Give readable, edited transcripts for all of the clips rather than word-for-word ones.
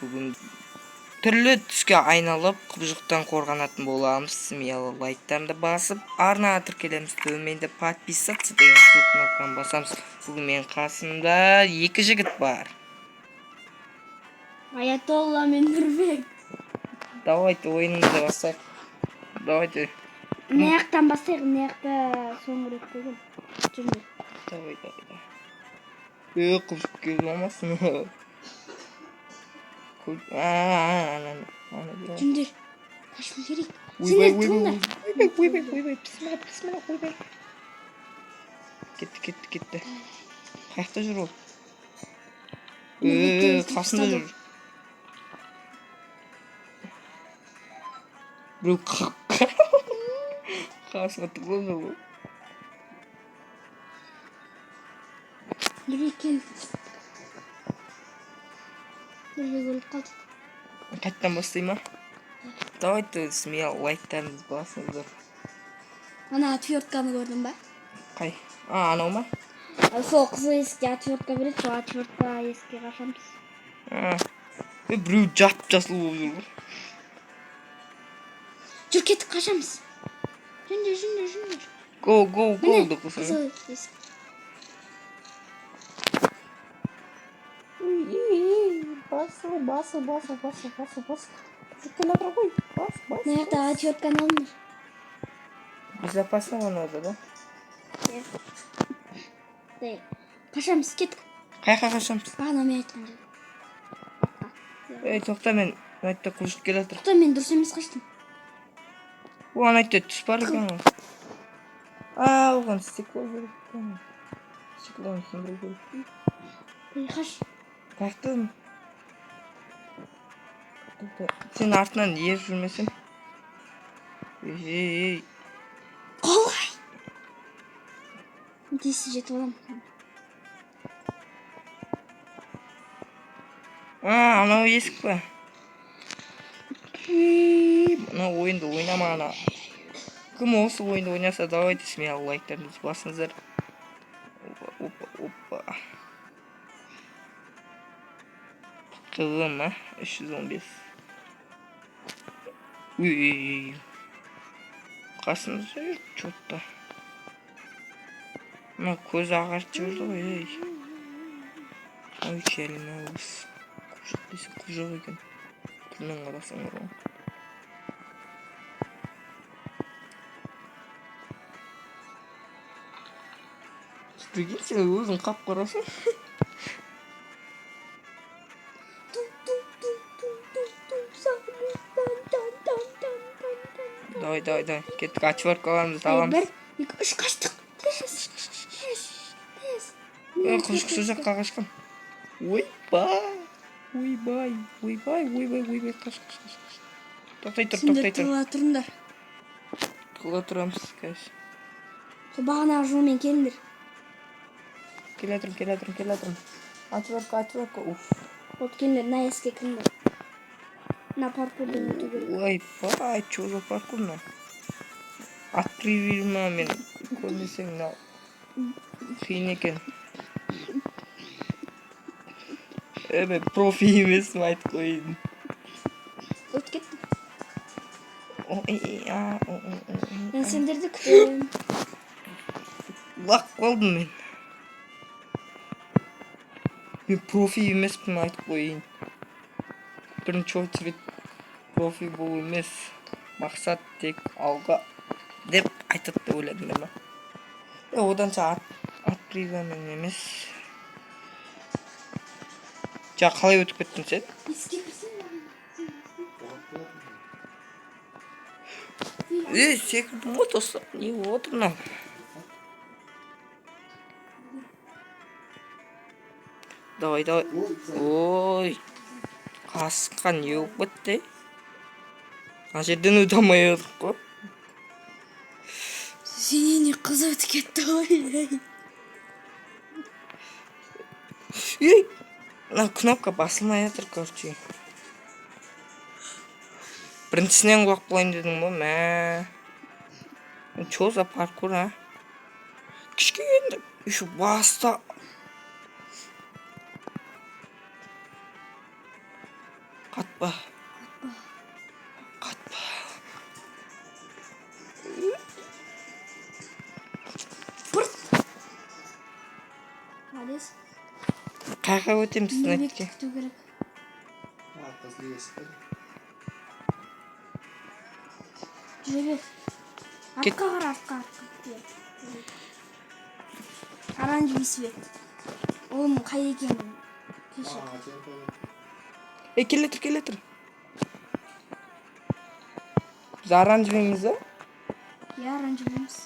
бүгін түрлі түске айналып құбыжықтан қорғанатын боламыз. Смело лайктарды басып арнаға тіркелеміз. Төменде подписаться деген кнопканы басамыз. Бүгін мен қасымда екі жігіт бар. Аятолла мен Нұрбек. Давайте ойынымызды бастайық. Давайте. Наяқтан бастайық, наяқта соңырек қойған. Жүрме. Давай. Құбыжық келіп алмасын. Жүндер. Қашым керек. Ойбай. Бісміллә, ойбай. Кетті. Қаяқта жүр ол? Қасында жүр. Біреу қасына тығылып жүр ол. Нұрбек кел. Нұрбек өліп қалды. Қайттан бастай ма? Давайте смело лайктарыңызды басыңыздар. Ана отвертканы көрдің ба? Қай? Анау ма? Сол қызыл есікке отвертка береді, сол отвертка есікке қашамыз. Біреу жап-жасыл болып жүр ғой. Жүр, кеттік, қашамыз. Жүндер. Go деп қосың. Қызыл есік. Бас. Келе тұр ғой. Бас. Наяқта отвертканы алыңдар. Безопасно надо, да? Қашамыз, кеттік. Қайқа қашамыз? Бағана мен айтқан жер. Тоқта, мен айтта құлшық келе тұр. Тоқта, мен дұрыс емес қаштым. Оған айтта түс бар екен ғой. Оған стекло керек екен. Стеклоны сындыру керек. Қаш. Қаяқтан? Сен артынан ер жүрмесем? Қалай? Десі жетіп алам. Анау есік па? Мына ойынды ойнама ана. Кім осы ойынды ойнаса, давайте смело лайктарыңызды басыңыздар. Опа. Қызы ма? 315. Қасында жүр, чотта. Мына көз ағарып жүрді ғой, Ой, челіна өз. Құжық десе құжық екен. Түрінен қарасың ғой. Прикинь, сен өзің қап қарасың. Давай. Кеттік, отвертка Бір, аламыз. 2, 3 қаштық. Құжық сол жаққа қашқан. Ойбай. Қаш. Тоқтай тұр. Сендер тұла тұрыңдар. Тұла тұрамыз, кәш. Сол бағанағы жолмен келіңдер. Келе тұрым. Отвертка. Вот келіңдер, на есікке кіріңдер. На паркурдан өту керек. Ойбай, чё за паркур мына? Открой ма, мен көрмесең мына қиын екен. Профи емесім айтып қойын. Өт кеттім. Мен сендерді күтем. Лақ қалдым мен. Мен профи емеспін айтып қойын. Бірінші очередь профи болу емес. Мақсат тек алға деп айтады деп ойладым мен. Оданша открывамен емес. Қалай өтіп кеттің сен? Есікке кірсең Секірдім ғой достар. Не отыр мынау? Давай. Ой. Қасыққа не болып бітті? Ана жерден өте алмай едік қой. Сенен қыз өтіп кетті ғой. Мына кнопка басылмай жатыр, короче. Біріншісінен құлап қалайын дедің ба? Чё за паркур, а? Кішкенді. Еще баста. Қатпа. Қатпа. Молодец. Қайға өтеміз Нұрбек снайпке? күту керек. Жүре бер. Кет. Артқа қара, артқа. Оранжевый свет. Оның қай екенін кеше. Келе тұр. Біз оранжевыймыз ба? Иә, оранжевыймыз.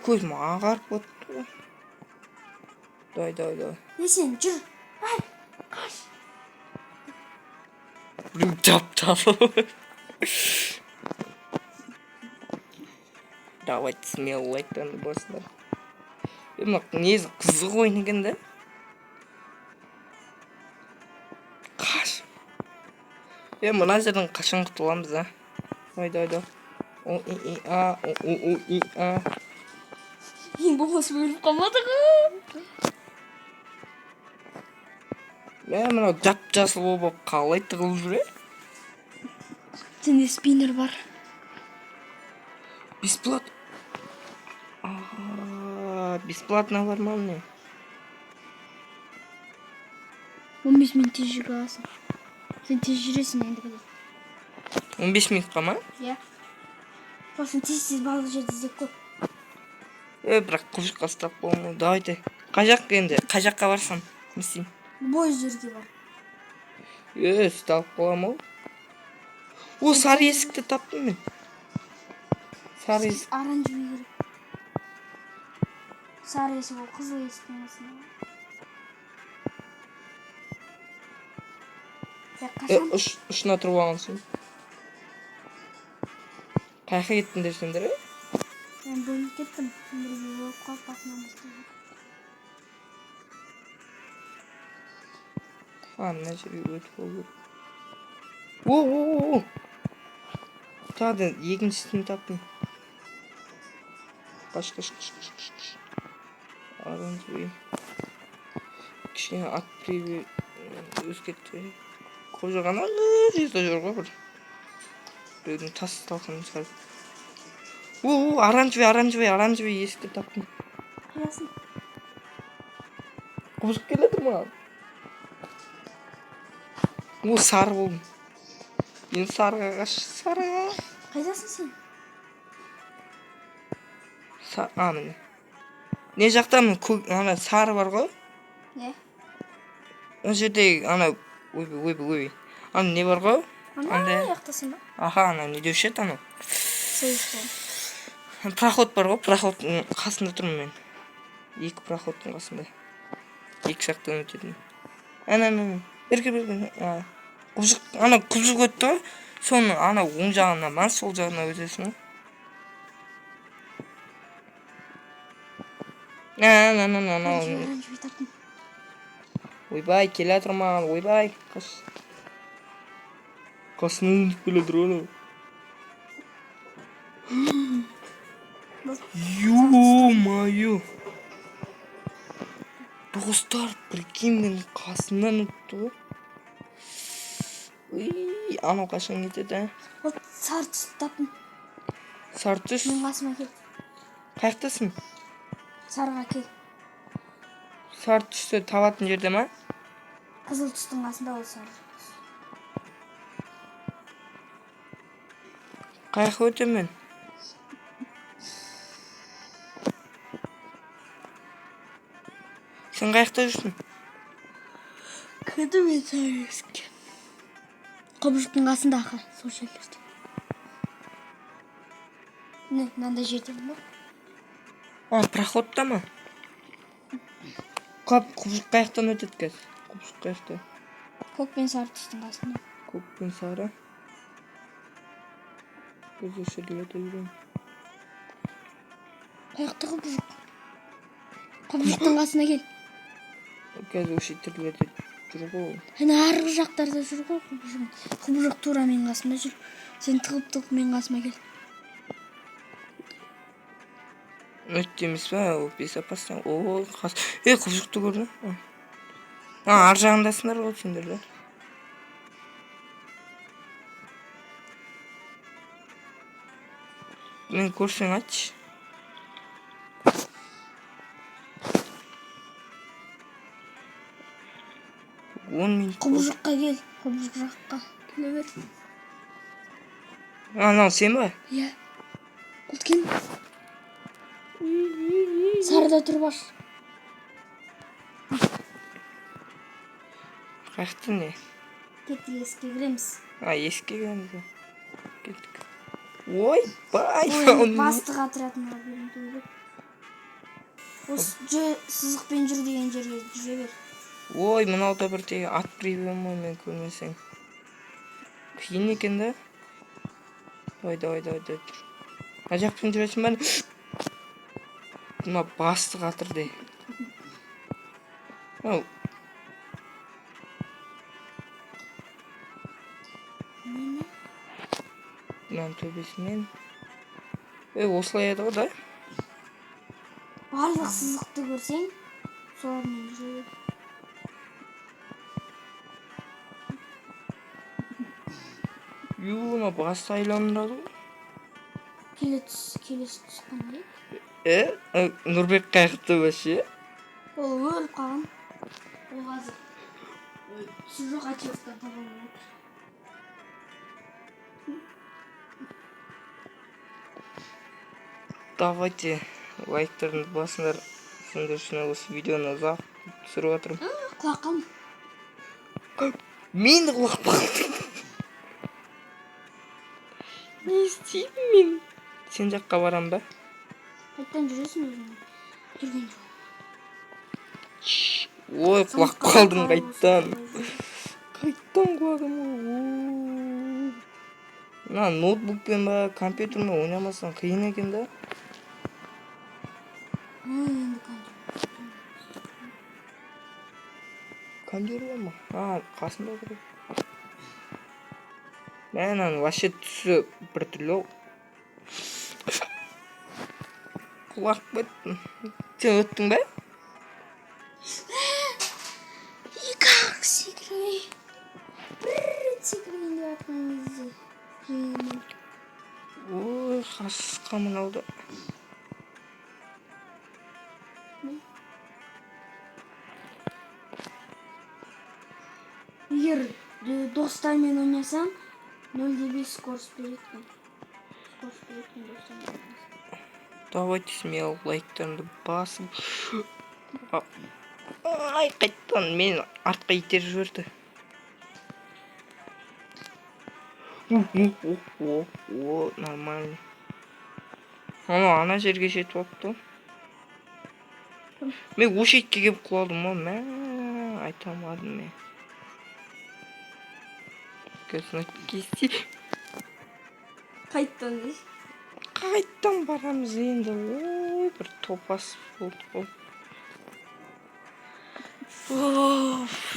Көзім ағарып отыр. Дай. Сен жүр. Ай, қаш. Жап. Давайте смело лайктанды басыңдар. Несі қызық ойын екен да? Қаш. Мына жерден қашан құтыламыз, а? Дай. Ең болмасы өліп қалмады ғой. Мынау жап-жасыл болып қалай тығылып жүр, е? Сенде спиннер бар. Бесплатно бар ма не? 15 минут тез жүре аласың. Сен тез жүресің енді кәде. 15 минутқа ма? Иә. Сосын тез барлық жерді іздеп қой. Бірақ құлшыққа ұстап болмау. Давайте. Қай жаққа барсам? Не істеймін? Любой жерге бар. Ұсталып қалам ау. Сары есікті таптым мен. Сары есік. Оранжевый керек. Сары есік ол қызыл есіктің астында. Ұшына тұрып алғансың. Қайқа кеттіңдер сендер, е? Мен бөлініп кеттім. Бірге болып қалып басынан бастайды. Мына жерге өтіп олып. Оу. Тағы екіншісін таптым. Қаш. Оранжевый. Кішкене ат превью өзгертті. Қожағана жерде жүр ғой бір. Біреудің тас талқанын шығарып. Оранжевый есікті таптым. Қиясын. Құбызып келеді маған. Сары болдым. Мен сарыға қаш. Сарыға. Қайдасың сен? Міне. Не жақтамын? Сары бар ғой? Не? Ол жерде ойбай. Не бар ғой? Аяқтасың ба? Не деуші еді анау? Сейфтен. Проход бар ғой? Проходтың қасында тұрмын мен. Екі проходтың қасында. Екі жақтан өтетін. Берге. Құбжық өтті ғой? Соны оң жағына ма, сол жағына өтесің. Оранжевый таптым. Ойбай, келе жатыр маған, ойбай. Қасынан өтіп келе тұр оны. Ё-моё. Достар, прикинь, мен қасынан өтті ғой. Анау қашан кетеді, ә? Ол сары түсті таптым. Сары түс? Мен қасыма кел. Қаяқтасың? Сарыға кел. Сары түсті табатын жерде ма? Қызыл түстің қасында ол сары. Қаяққа өтем мен? Сен қаяқта жүрсің? Кірді мен сары есікке. Құбыжықтың қасында аға, сол жерлерде. Мынандай жерде ма? Проходта ма? Құбыжық қаяқтан өтеді қазір? Құбыжық қаяқта? Көк пен сары түстің қасында. Көк пен сары? Біз өшіріледі жүрем. Қаяқта құбыжық. Құбыжықтың қасына кел. Қазір өшіріледі жүр ғой. Арғы жақтарда жүр ғой құбыжық. Құбыжық тура мен қасында жүр. Сен тығып мен қасыма кел. Өтті емес па, ол безопасно. Құбыжықты көрдің? Ар жағындасыңдар ғой сендер де. Мен көрсең айтшы. Он минут. Құбыжыққа кел. Құбыжыққа келе бер. Анау сен ба? Иә. Құлткен. Сарыда тұр баш. Қаяқты не? Кеттік еске кіреміз. Еске кіреміз. Кеттік. Ой, бай. Бастық отрядына беріп. Осы сызықпен жүр деген жерге жүре бер. Ой, мынауда бір тегі ат прибем ғой, мен көрмесең. Қиын екен да. Давай. Ана жақпен жүресің бәні. Мына бастық атырды. Ау. Мынаның төбесімен. Осылай еді ғой да? Барлық сызықты көрсең, солармен жүре бер. Мына басты айландырады ғой. Келесі түскен не? Нұрбек қаяқты бәше? Ол өліп қалған. Ол қазір түсі жоқ ачевтан табылып отыр. Давайте лайктарыңды басыңдар. Сендер үшін осы видеоны ұзақ түсіріп жатырмын. Құлақ қалма. Мен де құлақ қалдым. Не істеймін мен? Сен жаққа барам ба? Қайттан жүресің өзің. Жүрген жоқ. Ой, құлақ қалдым қайттан. Қайттан құлағым ғой. Мына ноутбукпен ба, компьютермен ойнамасаң қиын екен да. Кондер бар ма? Қасында отыр. Мәнің вообще түсі бір түрлі. Құлақ беттім. Сен өттің бә? Екі-ақ секірмей. Бір рет секіргенде атқан кезде. Ой, қасқа мынауды. Егер достармен ойнасаң, 0,5 скорость беретін. Скорость беретін достармен ойнасаң. Давайте смело лайктарыңды басып. Ай, қайттан мен артқа итер жіберді. О, нормально. Ана жерге жетіп алыпты. Мен осы итке келіп құладым ғой, мә, айтамадым мен. Көзіне кести. Қайттан дейш? Қайттан барамыз енді. Ой, бір топас болды ғой.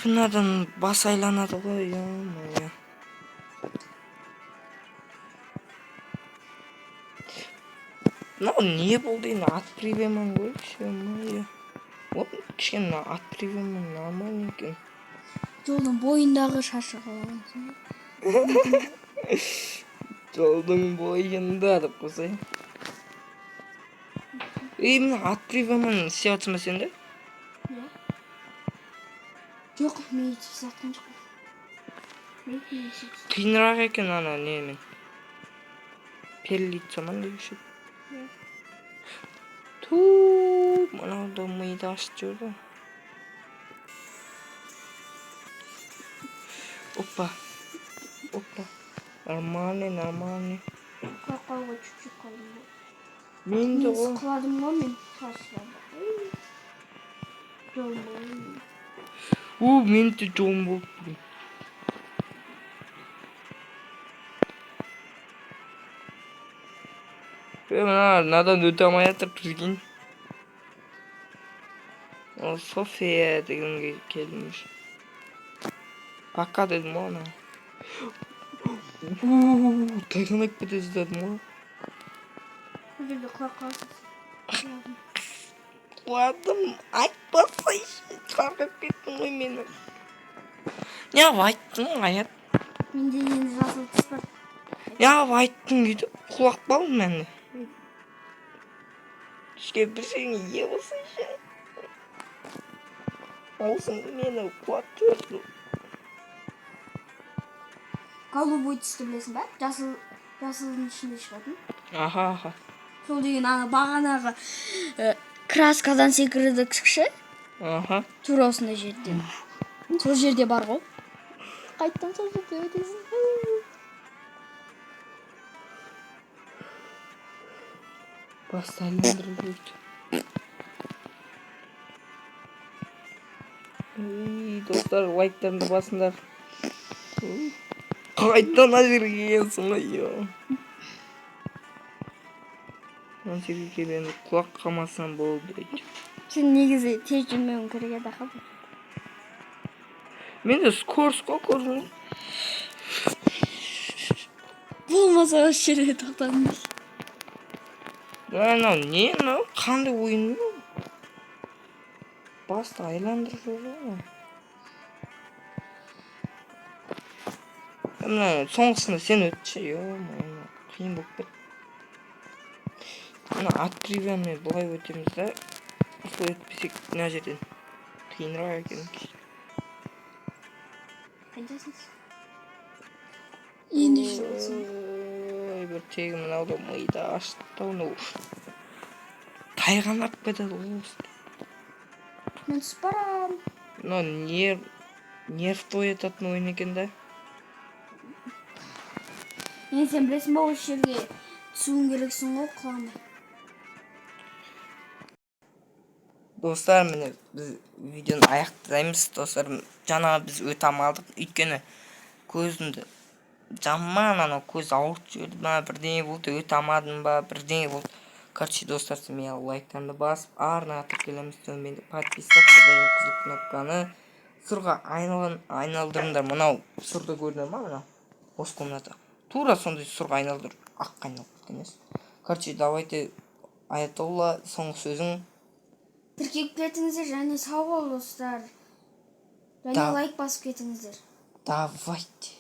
Мынадан бас айланады ғой, я-моя. Мынау не болды енді, ат прибемін ғой, ше-моя. Вот, кішкене ат прибемін нормально екен. Жолдың бойындағы шашы қалағансың. Жолдың бойында деп қосайын. Мына ат прибемін істеп жатсың ба сенде? Жоқ, мен етіп сатқан жоқ. Қиынырақ екен ана немен. Перлит саман деуші. Тууу, мынауды миды ашып жүрді. Опа. Нормальный. Қақауға чүк-чүк қалдым ғой. Мен де ғой. Мен сықладым ғой мен. Шашыладым. Жолым болдым. Мен де жолым болып бүгін. Мынадан өте алмай жатыр прикинь. София дегенге келдім. Пока дедім ғой ана. Тайғанап кетесіз дедім ғой. Бұл жерде құлақ қалсыз. Құладым. Айт бассайшы, тарқап кеттің ғой мені. Не айттың аят? Менде енді жасыл түс бар. Не айттың дейді, құлақ балым мәні. Түшке бір жеріңе ие болсайшы. Аузың мені құлап көрді. Голубой түсті білесің ба? Жасылдың ішінде шығатын. Аха. Сол деген ана бағанағы краскадан секірді кіші. Аха. Тура осындай жерде. Сол жерде бар ғой. Қайттан сол жерде өтесің. Басты айландырып өтті. Достар, лайктарымды басыңдар. Қайттан ана жерге келгенсің ғой, йо. Ана жерге келгенде құлақ қамасам болды дейді. Сен негізі тез жүрмеуің керек еді аха. Менде скорость қой көрдің. Болмаса осы жерде тоқтадыңыз. Анау не мынау? Қандай ойын мынау? Басты айландырып жүр ғой. Мына соңғысында сен өтші, қиын болып кетті. Мына от привямен былай өтеміз да, осылай өтпесек мына жерден қиынырақ екен. Қаншасыз? Енді жүрсің. Ой, бір тегі мынауды мида ашты мынау. Тайғанап кетеді осы. Мен түс барам. Мынау нервті оятатын ойын екен да. Енді сен білесің ба, осы жерге түсуің керексің ғой құлағына. Достар, міне біз видеоны аяқтаймыз. Достар, жаңа біз өте алмадық. Өйткені көзімді жаман анау көз ауыртып жіберді ма, бірдеңе болды, өте алмадым ба, бірдеңе болды. Короче, достар, сен мені лайктарды басып, арнаға тіркелеміз, төменде подписаться деген қызыл кнопканы сұрға айналдырыңдар. Мынау сұрды көрдіңдер ма, мынау осы комната. Тура сондай сұрға айналдырып, аққа айналып кеткен емес. Короче, давайте Аятолла, соңғы сөзің. Тіркеліп кетіңіздер және сау бол достар. Және лайк басып кетіңіздер. Давайте.